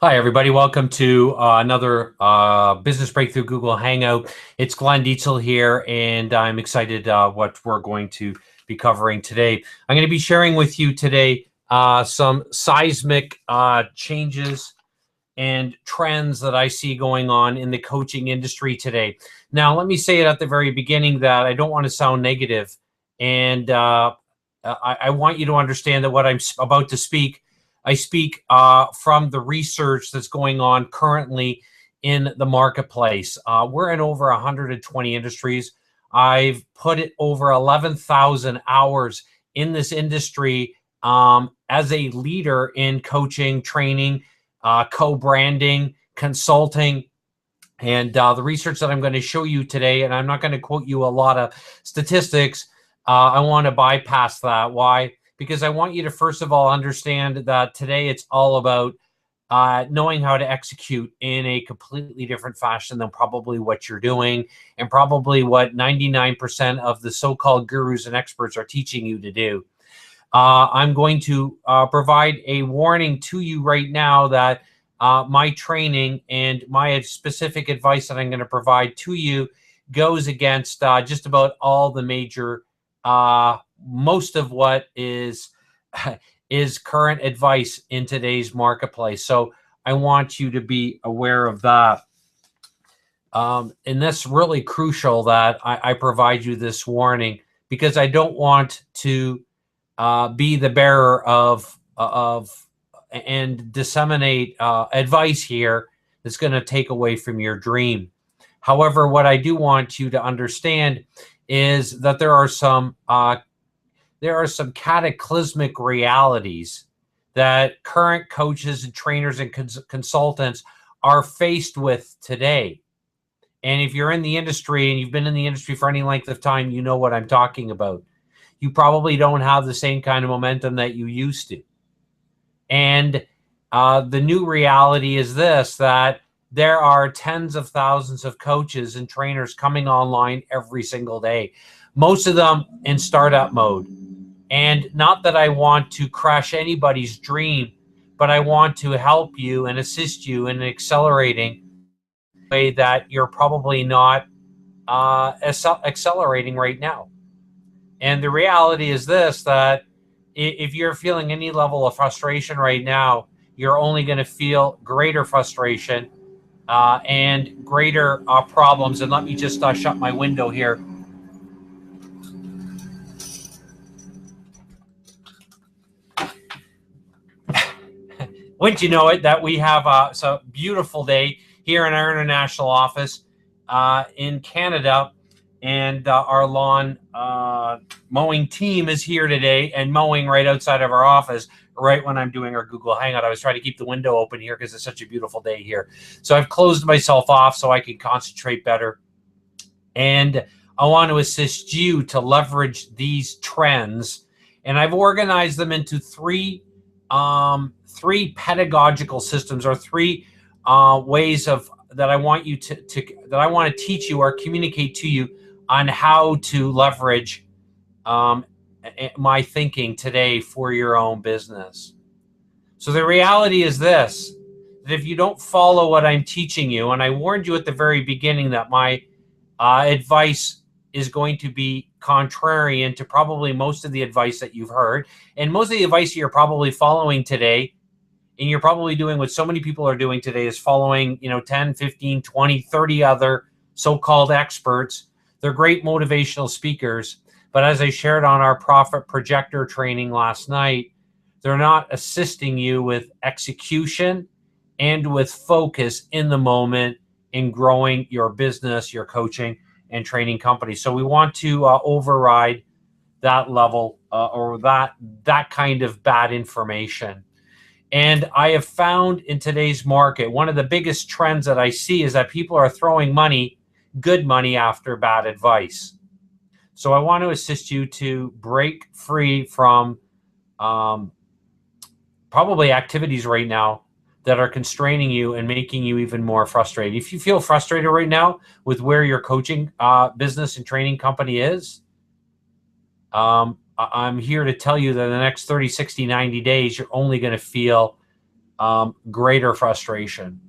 Hi, everybody. Welcome to another Business Breakthrough Google Hangout. It's Glenn Dietzel here, and I'm excited what we're going to be covering today. I'm going to be sharing with you today some seismic changes and trends that I see going on in the coaching industry today. Now, let me say it at the very beginning that I don't want to sound negative, and I want you to understand that what I'm about to speak, I speak from the research that's going on currently in the marketplace. We're in over 120 industries. I've put it over 11,000 hours in this industry as a leader in coaching, training, co-branding, consulting, and the research that I'm going to show you today, and I'm not going to quote you a lot of statistics. I want to bypass that. Why? Because I want you to first of all understand that today it's all about knowing how to execute in a completely different fashion than probably what you're doing, and probably what 99% of the so-called gurus and experts are teaching you to do. I'm going to provide a warning to you right now that my training and my specific advice that I'm going to provide to you goes against just about all the major, most of what is current advice in today's marketplace. So I want you to be aware of that. And that's really crucial that I provide you this warning, because I don't want to be the bearer of and disseminate advice here that's going to take away from your dream. However, what I do want you to understand is that there are some cataclysmic realities that current coaches and trainers and consultants are faced with today. And if you're in the industry and you've been in the industry for any length of time, you know what I'm talking about. You probably don't have the same kind of momentum that you used to. And the new reality is this, that there are tens of thousands of coaches and trainers coming online every single day, most of them in startup mode. And not that I want to crush anybody's dream, but I want to help you and assist you in accelerating a way that you're probably not accelerating right now. And the reality is this, that if you're feeling any level of frustration right now, you're only going to feel greater frustration and greater problems. And let me just shut my window here. Wouldn't you know it, that we have a beautiful day here in our international office in Canada. And our lawn mowing team is here today and mowing right outside of our office, right when I'm doing our Google Hangout. I was trying to keep the window open here because it's such a beautiful day here. So I've closed myself off so I can concentrate better. And I want to assist you to leverage these trends. And I've organized them into three pedagogical systems, or three ways of that I want you that I want to teach you or communicate to you on how to leverage my thinking today for your own business. So the reality is this, that if you don't follow what I'm teaching you, and I warned you at the very beginning that my advice is going to be contrarian to probably most of the advice that you've heard, and most of the advice you're probably following today, and you're probably doing what so many people are doing today, is following 10, 15, 20, 30 other so-called experts. They're great motivational speakers, but as I shared on our Profit Projector training last night, they're not assisting you with execution and with focus in the moment in growing your business, your coaching and training company. So we want to override that level or that kind of bad information. And I have found in today's market, one of the biggest trends that I see is that people are throwing money, good money, after bad advice. So I want to assist you to break free from probably activities right now that are constraining you and making you even more frustrated. If you feel frustrated right now with where your coaching business and training company is, I'm here to tell you that in the next 30, 60, 90 days, you're only going to feel greater frustration.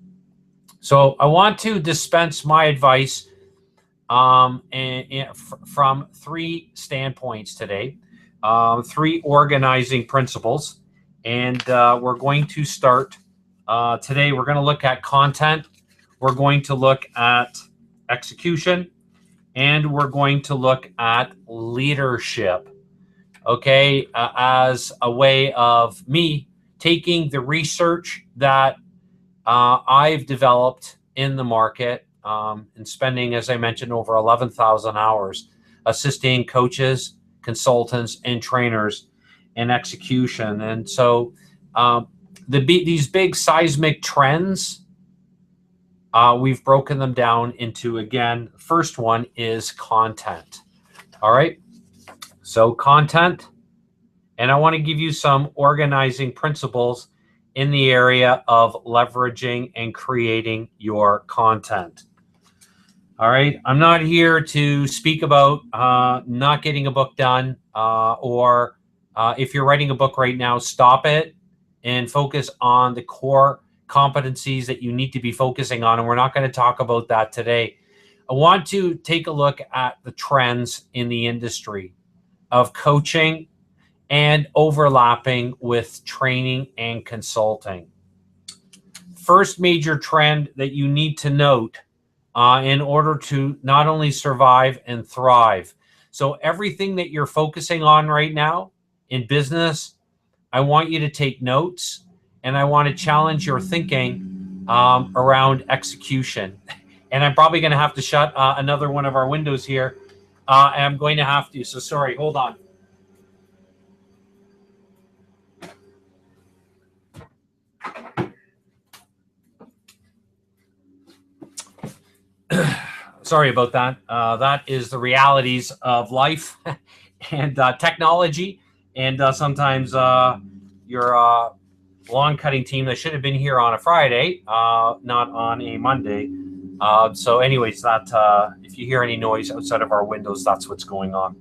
So I want to dispense my advice from 3 standpoints today, 3 organizing principles. And we're going to start today. We're going to look at content. We're going to look at execution, and we're going to look at leadership. Okay, as a way of me taking the research that I've developed in the market and spending, as I mentioned, over 11,000 hours assisting coaches, consultants, and trainers in execution. And so these big seismic trends, we've broken them down into, again, first one is content. All right. So content, and I want to give you some organizing principles in the area of leveraging and creating your content. All right. I'm not here to speak about not getting a book done or if you're writing a book right now, stop it and focus on the core competencies that you need to be focusing on. And we're not going to talk about that today. I want to take a look at the trends in the industry of coaching and overlapping with training and consulting. First major trend that you need to note in order to not only survive and thrive. So everything that you're focusing on right now in business, I want you to take notes, and I want to challenge your thinking around execution. And I'm probably going to have to shut another one of our windows here. I'm going to have to, so sorry, hold on. Sorry about that. That is the realities of life and technology. And sometimes your lawn cutting team that should have been here on a Friday, not on a Monday. So anyways, that if you hear any noise outside of our windows, that's what's going on.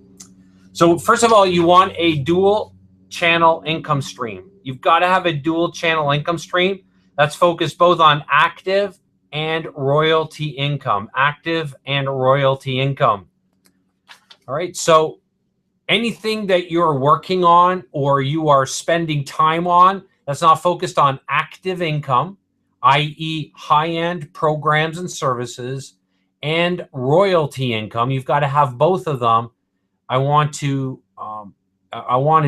So first of all, you want a dual channel income stream. You've got to have a dual channel income stream that's focused both on active and royalty income, active and royalty income. All right. So anything that you're working on or you are spending time on that's not focused on active income, i.e. high-end programs and services, and royalty income, you've got to have both of them. I want to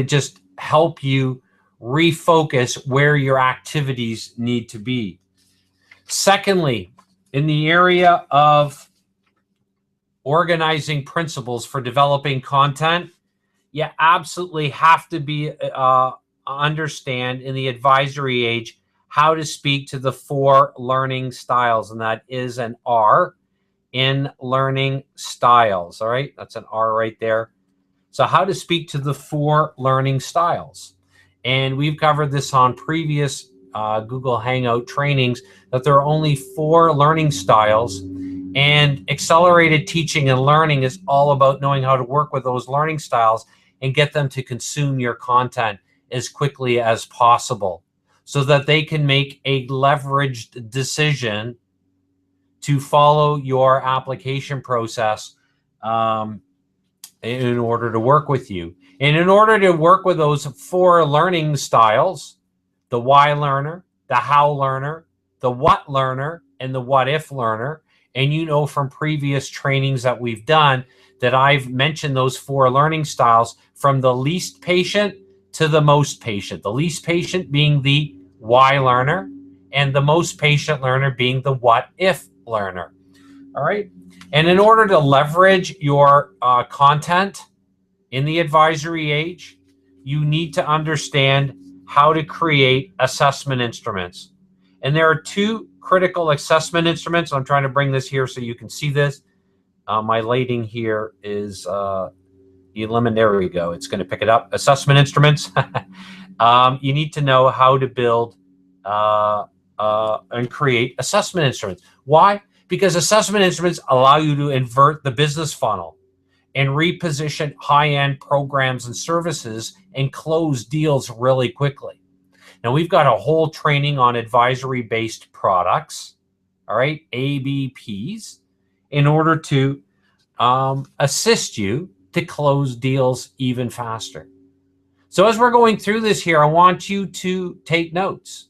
just help you refocus where your activities need to be. Secondly, in the area of organizing principles for developing content, you absolutely have to be understand in the advisory age how to speak to the 4 learning styles, and that is an R in learning styles. All right, that's an R right there. So how to speak to the 4 learning styles, and we've covered this on previous Google Hangout trainings, that there are only 4 learning styles, and accelerated teaching and learning is all about knowing how to work with those learning styles and get them to consume your content as quickly as possible so that they can make a leveraged decision to follow your application process in order to work with you. And in order to work with those 4 learning styles, the why learner, the how learner, the what learner, and the what if learner. And you know from previous trainings that we've done that I've mentioned those 4 learning styles from the least patient to the most patient. The least patient being the why learner, and the most patient learner being the what if learner. All right. And in order to leverage your content in the advisory age, you need to understand how to create assessment instruments. And there are 2 critical assessment instruments. I'm trying to bring this here so you can see this. My lighting here is there we go. It's going to pick it up. Assessment instruments. You need to know how to build and create assessment instruments. Why? Because assessment instruments allow you to invert the business funnel and reposition high-end programs and services and close deals really quickly. Now, we've got a whole training on advisory-based products, all right, ABPs, in order to assist you to close deals even faster. So as we're going through this here, I want you to take notes,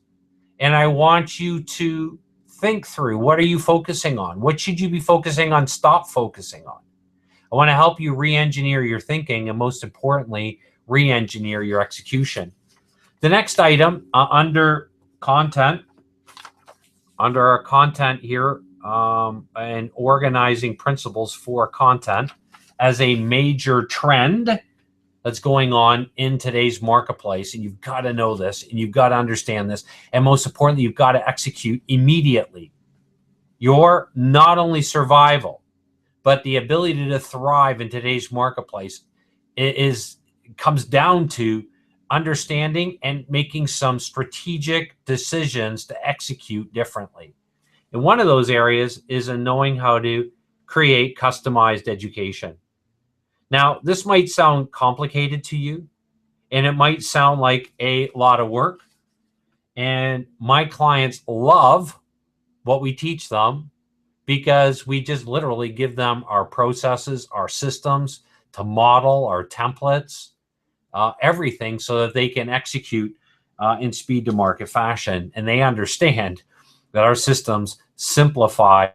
and I want you to think through, what are you focusing on? What should you be focusing on? Stop focusing on. I want to help you re-engineer your thinking, and most importantly, re-engineer your execution. The next item under content, under our content here, and organizing principles for content as a major trend that's going on in today's marketplace. And you've got to know this, and you've got to understand this, and most importantly, you've got to execute immediately. Your not only survival, but the ability to thrive in today's marketplace comes down to understanding and making some strategic decisions to execute differently. And one of those areas is in knowing how to create customized education. Now, this might sound complicated to you, and it might sound like a lot of work. And my clients love what we teach them, because we just literally give them our processes, our systems to model, our templates, everything, so that they can execute in speed to market fashion. And they understand that our systems simplify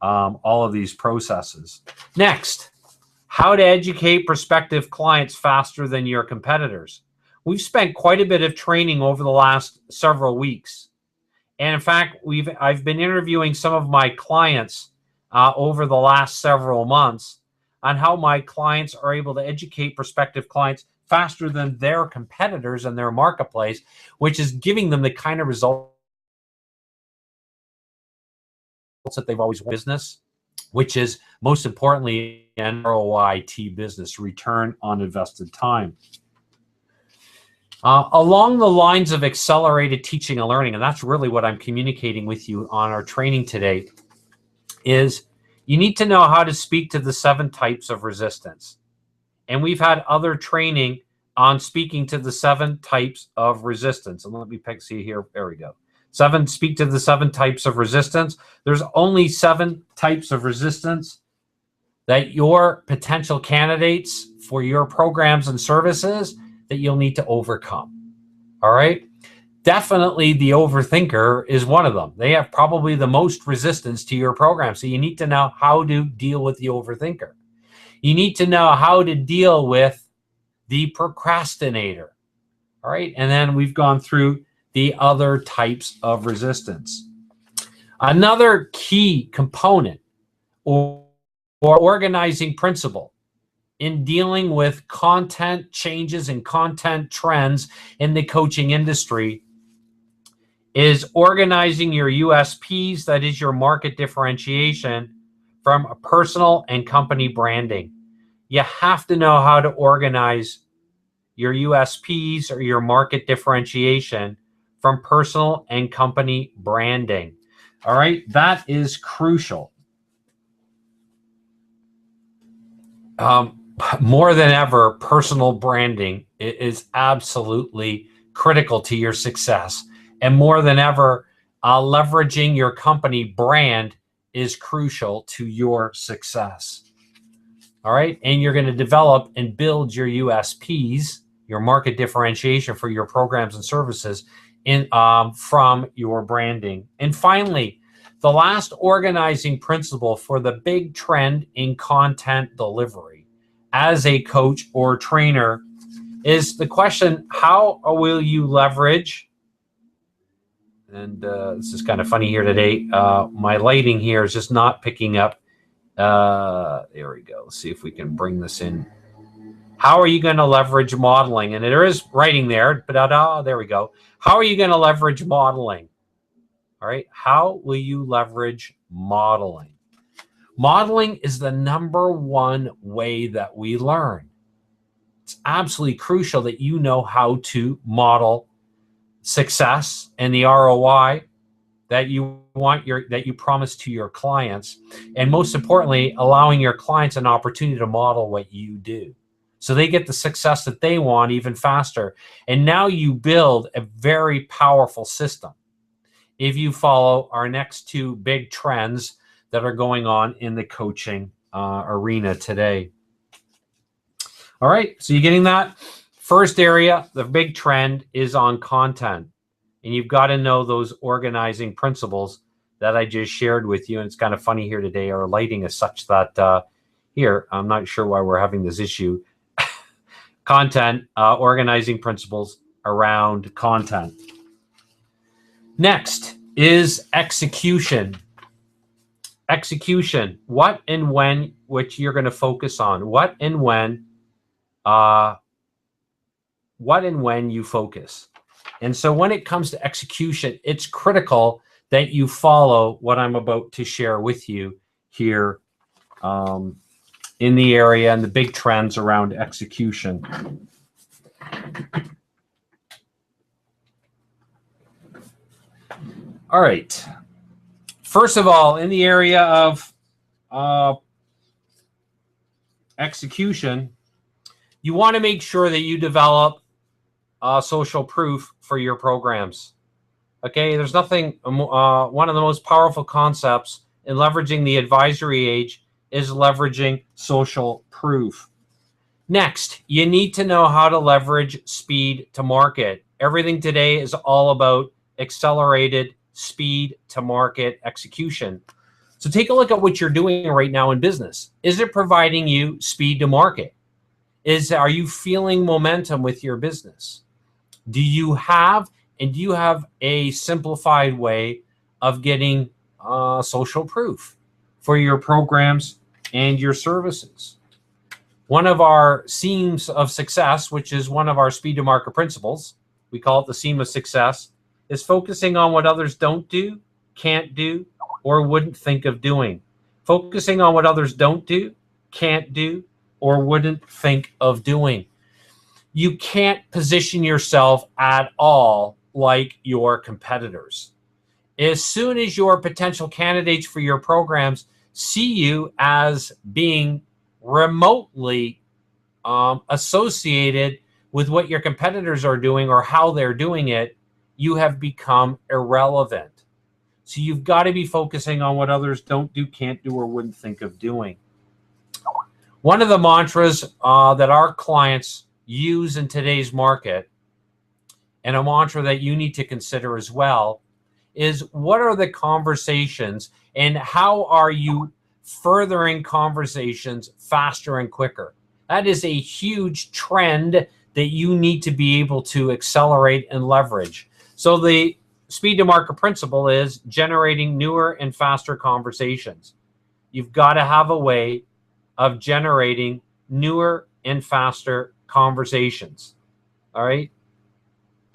all of these processes. Next, how to educate prospective clients faster than your competitors. We've spent quite a bit of training over the last several weeks. And in fact, I've been interviewing some of my clients over the last several months on how my clients are able to educate prospective clients faster than their competitors in their marketplace, which is giving them the kind of results that they've always wanted in business, which is most importantly an ROIT business, return on invested time. Along the lines of accelerated teaching and learning, and that's really what I'm communicating with you on our training today, is you need to know how to speak to the 7 types of resistance. And we've had other training on speaking to the 7 types of resistance. And let me see here. There we go. Speak to the 7 types of resistance. There's only 7 types of resistance that your potential candidates for your programs and services that you'll need to overcome. All right. Definitely the overthinker is one of them. They have probably the most resistance to your program. So you need to know how to deal with the overthinker. You need to know how to deal with the procrastinator. All right. And then we've gone through the other types of resistance. Another key component or organizing principle in dealing with content changes and content trends in the coaching industry is organizing your USPs, that is your market differentiation, from personal and company branding. You have to know how to organize your USPs or your market differentiation from personal and company branding. All right, that is crucial. More than ever, personal branding is absolutely critical to your success. And more than ever, leveraging your company brand is crucial to your success. All right. And you're going to develop and build your USPs, your market differentiation for your programs and services from your branding. And finally, the last organizing principle for the big trend in content delivery as a coach or trainer is the question, how will you leverage? And this is kind of funny here today. My lighting here is just not picking up. There we go. Let's see if we can bring this in. How are you going to leverage modeling? And there is writing there, but there we go. How are you going to leverage modeling? All right. How will you leverage modeling? Modeling is the #1 way that we learn. It's absolutely crucial that you know how to model success and the ROI that you want that you promise to your clients, and most importantly, allowing your clients an opportunity to model what you do. so they get the success that they want even faster. And now you build a very powerful system if you follow our next two big trends that are going on in the coaching arena today. All right, so you're getting that? First area, the big trend is on content. And you've got to know those organizing principles that I just shared with you. And it's kind of funny here today, our lighting is such that here, I'm not sure why we're having this issue. Content, organizing principles around content. Next is execution. Execution, what and when, which you're going to focus on. What and when you focus. And so when it comes to execution, it's critical that you follow what I'm about to share with you here in the area and the big trends around execution. All right. First of all, in the area of execution, you want to make sure that you develop social proof for your programs. Okay, there's nothing, one of the most powerful concepts in leveraging the advisory age is leveraging social proof. Next, you need to know how to leverage speed to market. Everything today is all about accelerated speed to market execution. So take a look at what you're doing right now in business. Is it providing you speed to market? Are you feeling momentum with your business? Do you have a simplified way of getting social proof for your programs and your services? One of our seams of success, which is one of our speed to market principles, we call it the seam of success, is focusing on what others don't do, can't do, or wouldn't think of doing. Focusing on what others don't do, can't do, or wouldn't think of doing. You can't position yourself at all like your competitors. As soon as your potential candidates for your programs see you as being remotely associated with what your competitors are doing or how they're doing it, you have become irrelevant. So you've got to be focusing on what others don't do, can't do, or wouldn't think of doing. One of the mantras that our clients use in today's market, and a mantra that you need to consider as well, is what are the conversations and how are you furthering conversations faster and quicker? That is a huge trend that you need to be able to accelerate and leverage. So the speed to market principle is generating newer and faster conversations. You've got to have a way of generating newer and faster conversations. All right.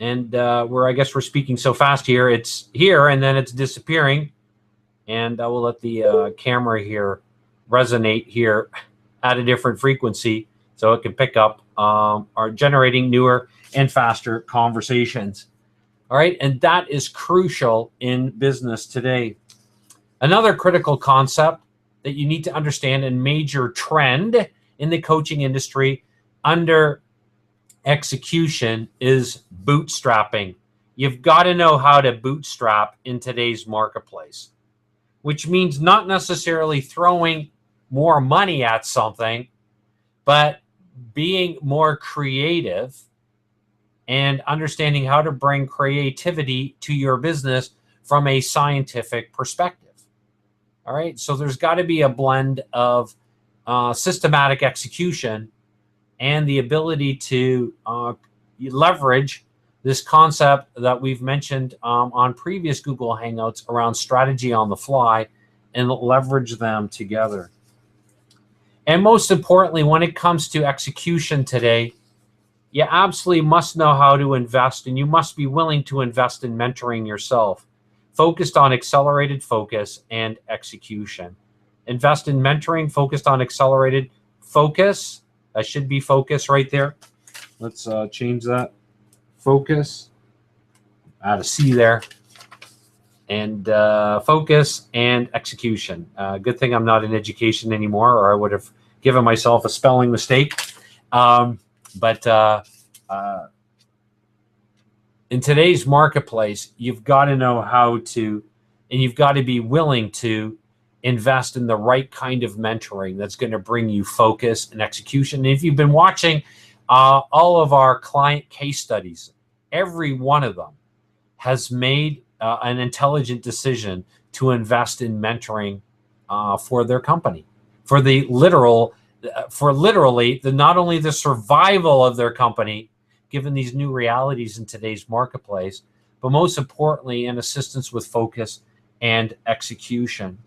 And I guess we're speaking so fast here, it's here and then it's disappearing. And I will let the camera here resonate here at a different frequency so it can pick up are generating newer and faster conversations. All right. And that is crucial in business today. Another critical concept that you need to understand and major trend in the coaching industry under execution is bootstrapping. You've got to know how to bootstrap in today's marketplace, which means not necessarily throwing more money at something, but being more creative and understanding how to bring creativity to your business from a scientific perspective. All right, so there's got to be a blend of systematic execution and the ability to leverage this concept that we've mentioned on previous Google Hangouts around strategy on the fly and leverage them together. And most importantly, when it comes to execution today, you absolutely must know how to invest, and you must be willing to invest in mentoring yourself, focused on accelerated focus and execution. Invest in mentoring, focused on accelerated focus. That should be focus right there. Let's change that. Focus. Add a C there. And focus and execution. Good thing I'm not in education anymore, or I would have given myself a spelling mistake. But in today's marketplace, you've got to know how to, and you've got to be willing to invest in the right kind of mentoring that's going to bring you focus and execution. And if you've been watching all of our client case studies, every one of them has made an intelligent decision to invest in mentoring for their company, for literally not only the survival of their company, given these new realities in today's marketplace, but most importantly, in assistance with focus and execution.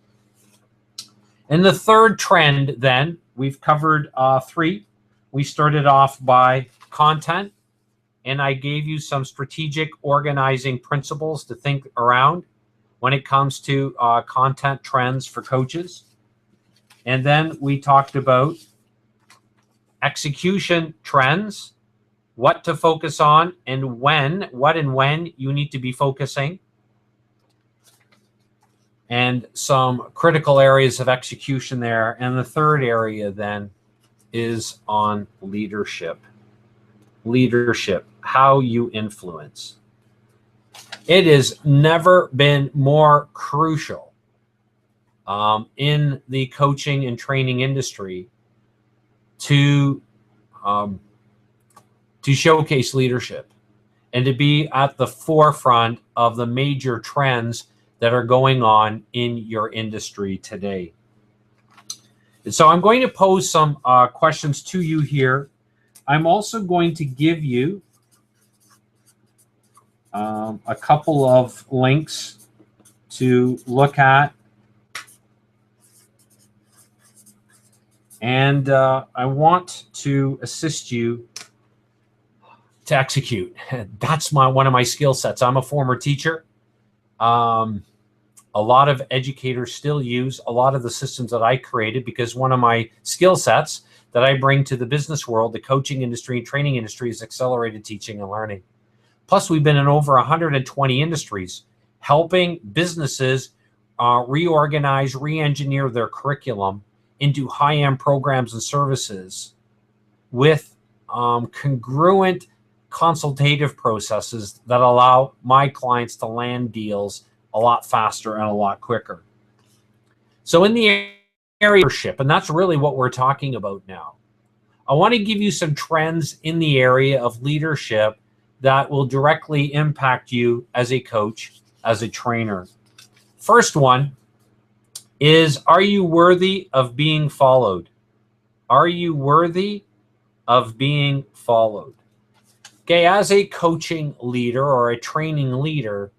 And the third trend, then, we've covered three. We started off by content, and I gave you some strategic organizing principles to think around when it comes to content trends for coaches. And then we talked about execution trends, what to focus on, and what and when you need to be focusing, and some critical areas of execution there. And the third area then is on leadership. Leadership, how you influence. It has never been more crucial in the coaching and training industry to showcase leadership and to be at the forefront of the major trends that are going on in your industry today. And so I'm going to pose some questions to you here. I'm also going to give you a couple of links to look at. And I want to assist you to execute. That's one of my skill sets. I'm a former teacher. A lot of educators still use a lot of the systems that I created because one of my skill sets that I bring to the business world, the coaching industry and training industry, is accelerated teaching and learning. Plus, we've been in over 120 industries helping businesses reorganize, re-engineer their curriculum into high-end programs and services with congruent consultative processes that allow my clients to land deals a lot faster and a lot quicker. So in the area of leadership, and that's really what we're talking about now, I want to give you some trends in the area of leadership that will directly impact you as a coach, as a trainer. First one is, are you worthy of being followed? Are you worthy of being followed? Okay, as a coaching leader or a training leader,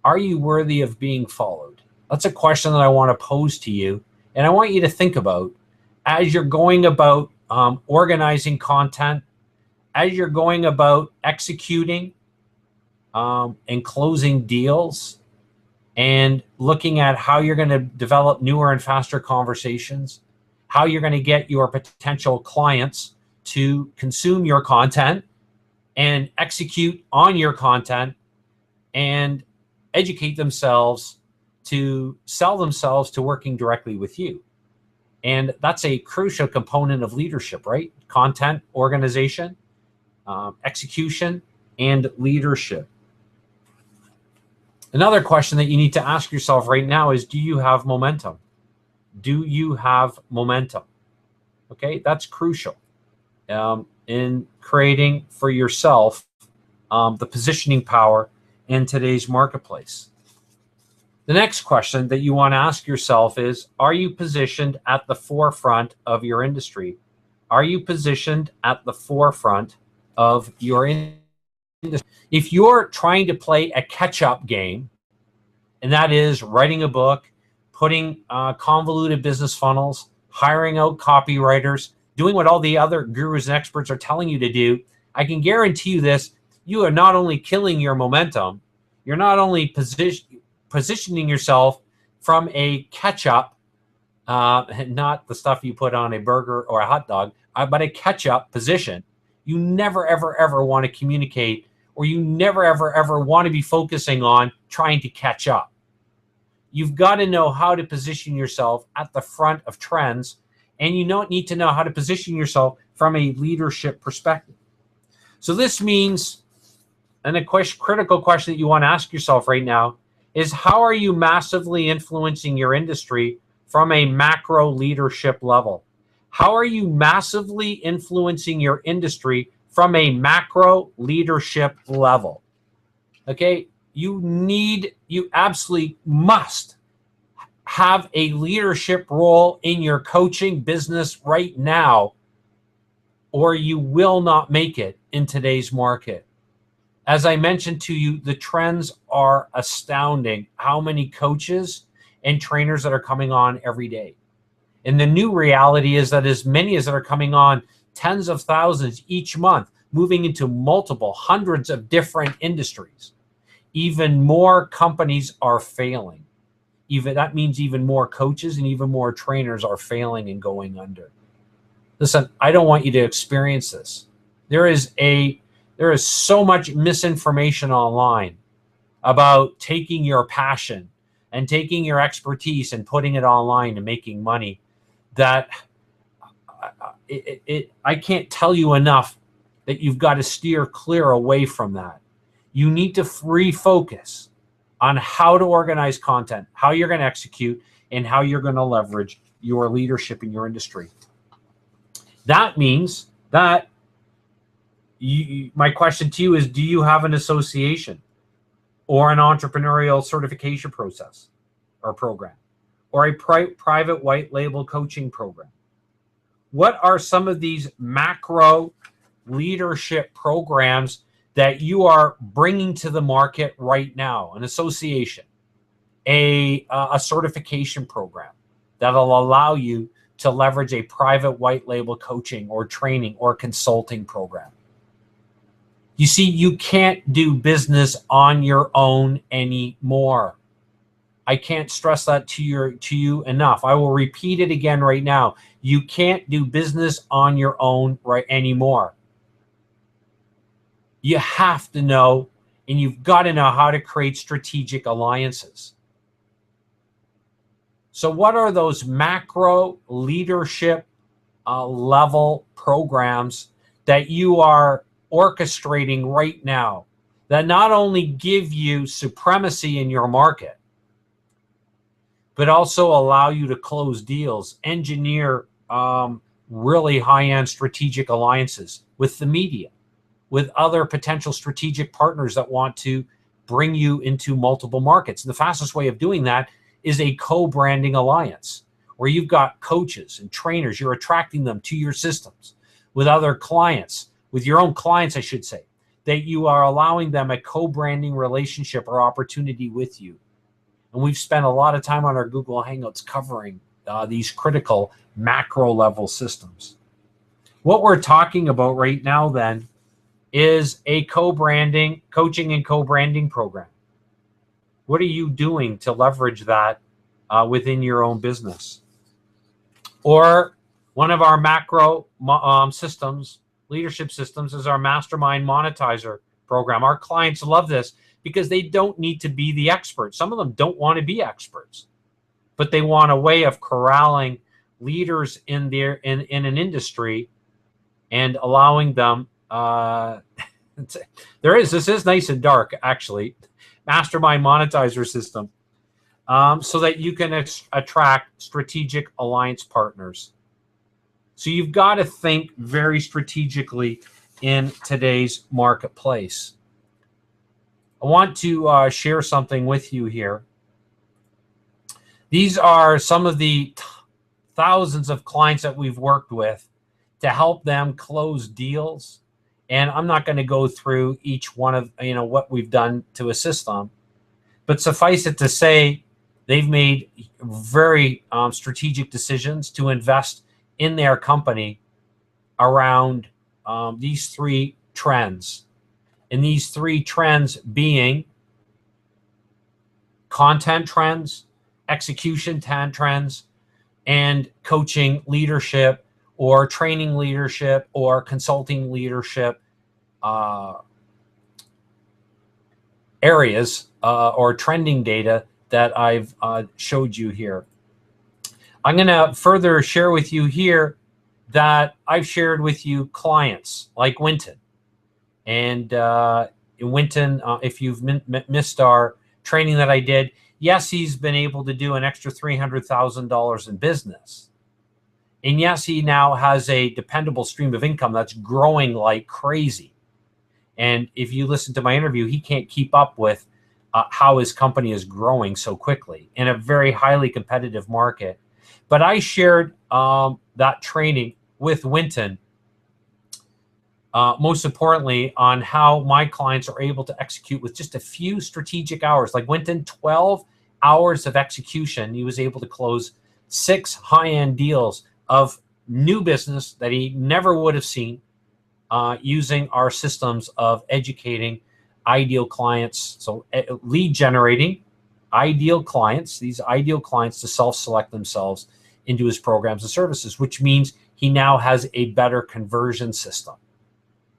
are you worthy of being followed? That's a question that I want to pose to you, and I want you to think about as you're going about organizing content, as you're going about executing and closing deals, and looking at how you're going to develop newer and faster conversations, how you're going to get your potential clients to consume your content and execute on your content and educate themselves to sell themselves to working directly with you. And that's a crucial component of leadership, right? Content, organization, execution, and leadership. Another question that you need to ask yourself right now is, do you have momentum? Do you have momentum? Okay, that's crucial in creating for yourself the positioning power in today's marketplace. The next question that you want to ask yourself is, are you positioned at the forefront of your industry? Are you positioned at the forefront of your industry? If you're trying to play a catch-up game, and that is writing a book, putting convoluted business funnels, hiring out copywriters, doing what all the other gurus and experts are telling you to do, I can guarantee you this: you are not only killing your momentum, you're not only positioning yourself from a catch-up, not the stuff you put on a burger or a hot dog, but a catch-up position. You never, ever, ever want to communicate, or you never, ever, ever want to be focusing on trying to catch up. You've got to know how to position yourself at the front of trends, and you don't need to know how to position yourself from a leadership perspective. So this means, and a critical question that you want to ask yourself right now is, how are you massively influencing your industry from a macro leadership level? How are you massively influencing your industry from a macro leadership level? Okay, you absolutely must have a leadership role in your coaching business right now, or you will not make it in today's market. As I mentioned to you, the trends are astounding. How many coaches and trainers that are coming on every day. And the new reality is that as many as that are coming on, tens of thousands each month, moving into multiple hundreds of different industries. Even more companies are failing. That means even more coaches and even more trainers are failing and going under. Listen, I don't want you to experience this. There is so much misinformation online about taking your passion and taking your expertise and putting it online and making money that I can't tell you enough that you've got to steer clear away from that. You need to refocus on how to organize content, how you're going to execute, and how you're going to leverage your leadership in your industry. That means that my question to you is, do you have an association or an entrepreneurial certification process or program, or a private white label coaching program? What are some of these macro leadership programs that you are bringing to the market right now? An association, a certification program that'll allow you to leverage a private white label coaching or training or consulting program. You see, you can't do business on your own anymore. I can't stress that to you enough. I will repeat it again right now. You can't do business on your own anymore. You have to know, and you've got to know how to create strategic alliances. So what are those macro leadership level programs that you are orchestrating right now that not only give you supremacy in your market, but also allow you to close deals, engineer really high-end strategic alliances with the media, with other potential strategic partners that want to bring you into multiple markets? And the fastest way of doing that is a co-branding alliance, where you've got coaches and trainers, you're attracting them to your systems with other clients, with your own clients, I should say, that you are allowing them a co-branding relationship or opportunity with you. And we've spent a lot of time on our Google Hangouts covering these critical macro level systems. What we're talking about right now then is a co-branding, coaching and co-branding program. What are you doing to leverage that within your own business? Or one of our macro systems, leadership systems, is our Mastermind Monetizer program. Our clients love this because they don't need to be the expert. Some of them don't want to be experts, but they want a way of corralling leaders in an industry and allowing them. This is nice and dark, actually. Mastermind Monetizer system, so that you can attract strategic alliance partners. So you've got to think very strategically in today's marketplace. I want to share something with you here. These are some of the thousands of clients that we've worked with to help them close deals. And I'm not going to go through each one of what we've done to assist them, but suffice it to say, they've made very strategic decisions to invest in their company around these three trends. And these three trends being content trends, execution trends, and coaching leadership, or training leadership, or consulting leadership areas or trending data that I've showed you here. I'm going to further share with you here that I've shared with you clients like Winton. And Winton, if you've missed our training that I did, yes, he's been able to do an extra $300,000 in business. And yes, he now has a dependable stream of income that's growing like crazy. And if you listen to my interview, he can't keep up with how his company is growing so quickly in a very highly competitive market. But I shared that training with Winton, most importantly, on how my clients are able to execute with just a few strategic hours. Like Winton, 12 hours of execution, he was able to close 6 high-end deals of new business that he never would have seen, using our systems of educating ideal clients. So lead generating ideal clients, these ideal clients to self-select themselves into his programs and services, which means he now has a better conversion system.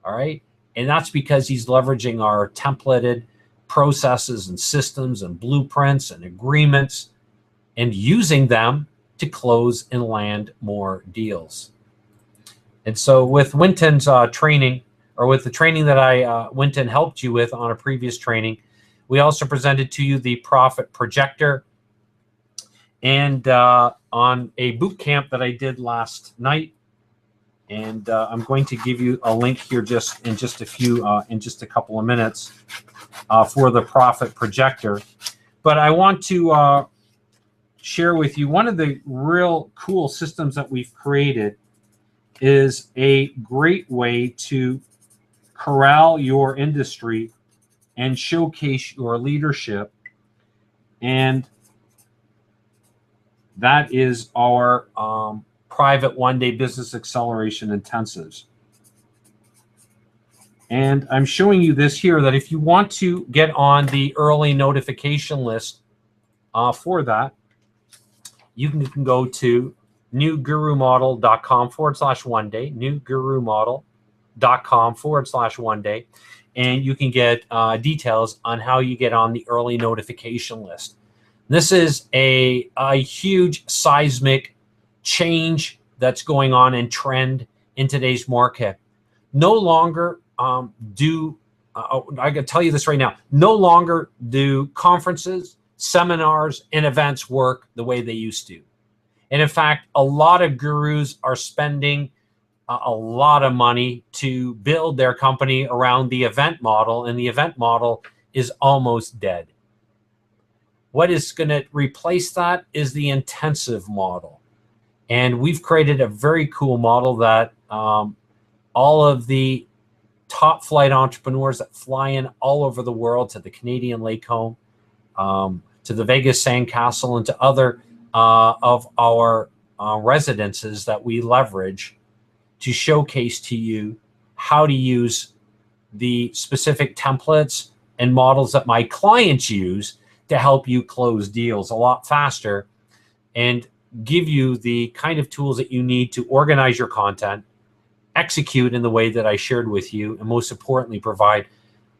All right. And that's because he's leveraging our templated processes and systems and blueprints and agreements and using them to close and land more deals. And so with Winton's training, or with the training that Winton helped you with on a previous training, we also presented to you the Profit Projector. And on a boot camp that I did last night, and I'm going to give you a link here in just a couple of minutes for the Profit Projector. But I want to share with you one of the real cool systems that we've created is a great way to corral your industry and showcase your leadership. And that is our private one-day business acceleration intensives. And I'm showing you this here, that if you want to get on the early notification list for that, you can go to newgurumodel.com/one-day, newgurumodel.com/one-day, and you can get details on how you get on the early notification list. This is a huge seismic change that's going on and trend in today's market. No longer I can tell you this right now, no longer do conferences, seminars, and events work the way they used to. And in fact, a lot of gurus are spending a lot of money to build their company around the event model, and the event model is almost dead. What is going to replace that is the intensive model. And we've created a very cool model that all of the top flight entrepreneurs that fly in all over the world to the Canadian Lake Home, to the Vegas Sandcastle, and to other of our residences that we leverage to showcase to you how to use the specific templates and models that my clients use to help you close deals a lot faster and give you the kind of tools that you need to organize your content, execute in the way that I shared with you, and most importantly, provide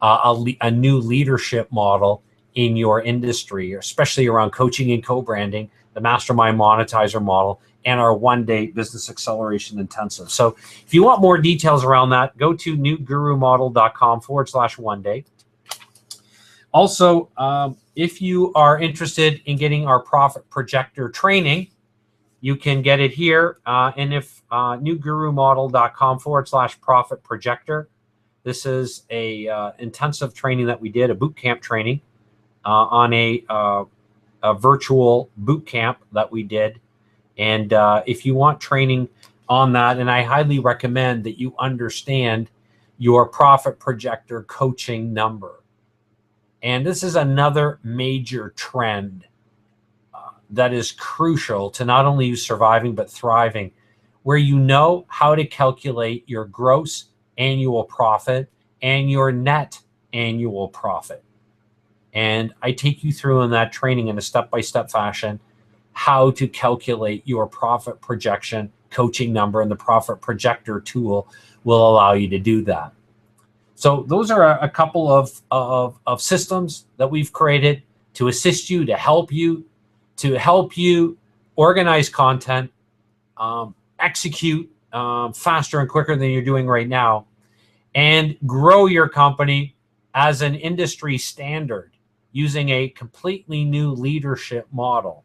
a new leadership model in your industry, especially around coaching and co-branding, the Mastermind Monetizer model, and our one-day business acceleration intensive. So if you want more details around that, go to newgurumodel.com/one-day. Also, if you are interested in getting our Profit Projector training, you can get it here. And if newgurumodel.com/profit projector, this is a intensive training that we did, a boot camp training on a virtual boot camp that we did. And if you want training on that, and I highly recommend that you understand your Profit Projector coaching number. And this is another major trend that is crucial to not only you surviving, but thriving, where you know how to calculate your gross annual profit and your net annual profit. And I take you through in that training in a step-by-step fashion how to calculate your profit projection coaching number, and the Profit Projector tool will allow you to do that. So those are a couple of systems that we've created to assist you, to help you organize content, execute faster and quicker than you're doing right now, and grow your company as an industry standard using a completely new leadership model.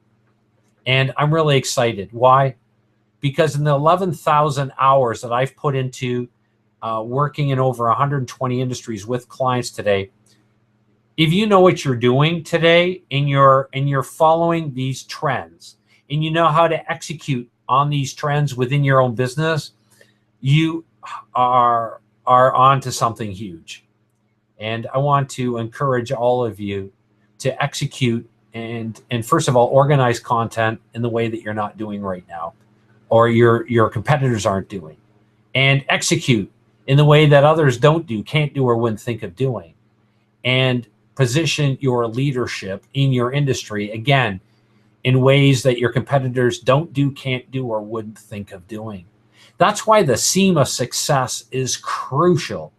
And I'm really excited. Why? Because in the 11,000 hours that I've put into working in over 120 industries with clients today, if you know what you're doing today and you're following these trends and you know how to execute on these trends within your own business, you are onto something huge. And I want to encourage all of you to execute and first of all, organize content in the way that you're not doing right now, or your competitors aren't doing, and execute in the way that others don't do, can't do, or wouldn't think of doing, and position your leadership in your industry, again, in ways that your competitors don't do, can't do, or wouldn't think of doing. That's why the seam of success is crucial.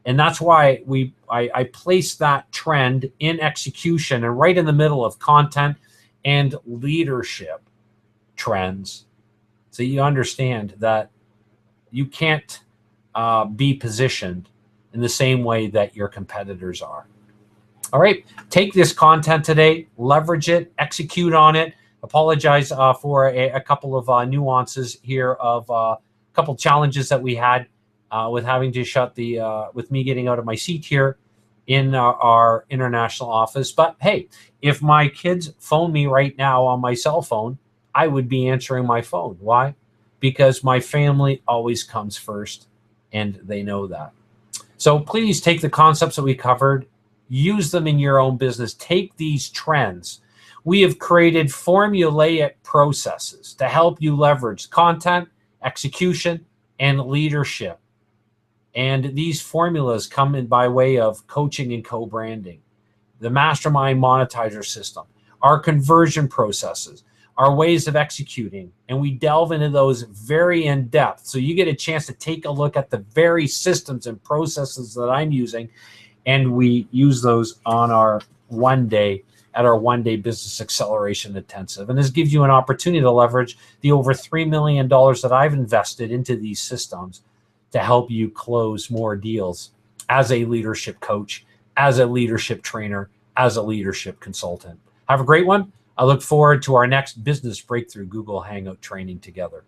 And that's why I place that trend in execution and right in the middle of content and leadership trends. So you understand that you can't be positioned in the same way that your competitors are. All right, take this content today, leverage it, execute on it. Apologize for a couple of nuances here of a couple challenges that we had with having to shut with me getting out of my seat here in our international office. But hey, if my kids phone me right now on my cell phone, I would be answering my phone. Why? Because my family always comes first, and they know that. So please take the concepts that we covered, use them in your own business. Take these trends. We have created formulaic processes to help you leverage content, execution, and leadership. And these formulas come in by way of coaching and co-branding, the mastermind monetizer system, our conversion processes, our ways of executing, and we delve into those very in depth. So you get a chance to take a look at the very systems and processes that I'm using, and we use those on our one-day business acceleration intensive. And this gives you an opportunity to leverage the over $3 million that I've invested into these systems to help you close more deals as a leadership coach, as a leadership trainer, as a leadership consultant. Have a great one. I look forward to our next Business Breakthrough Google Hangout training together.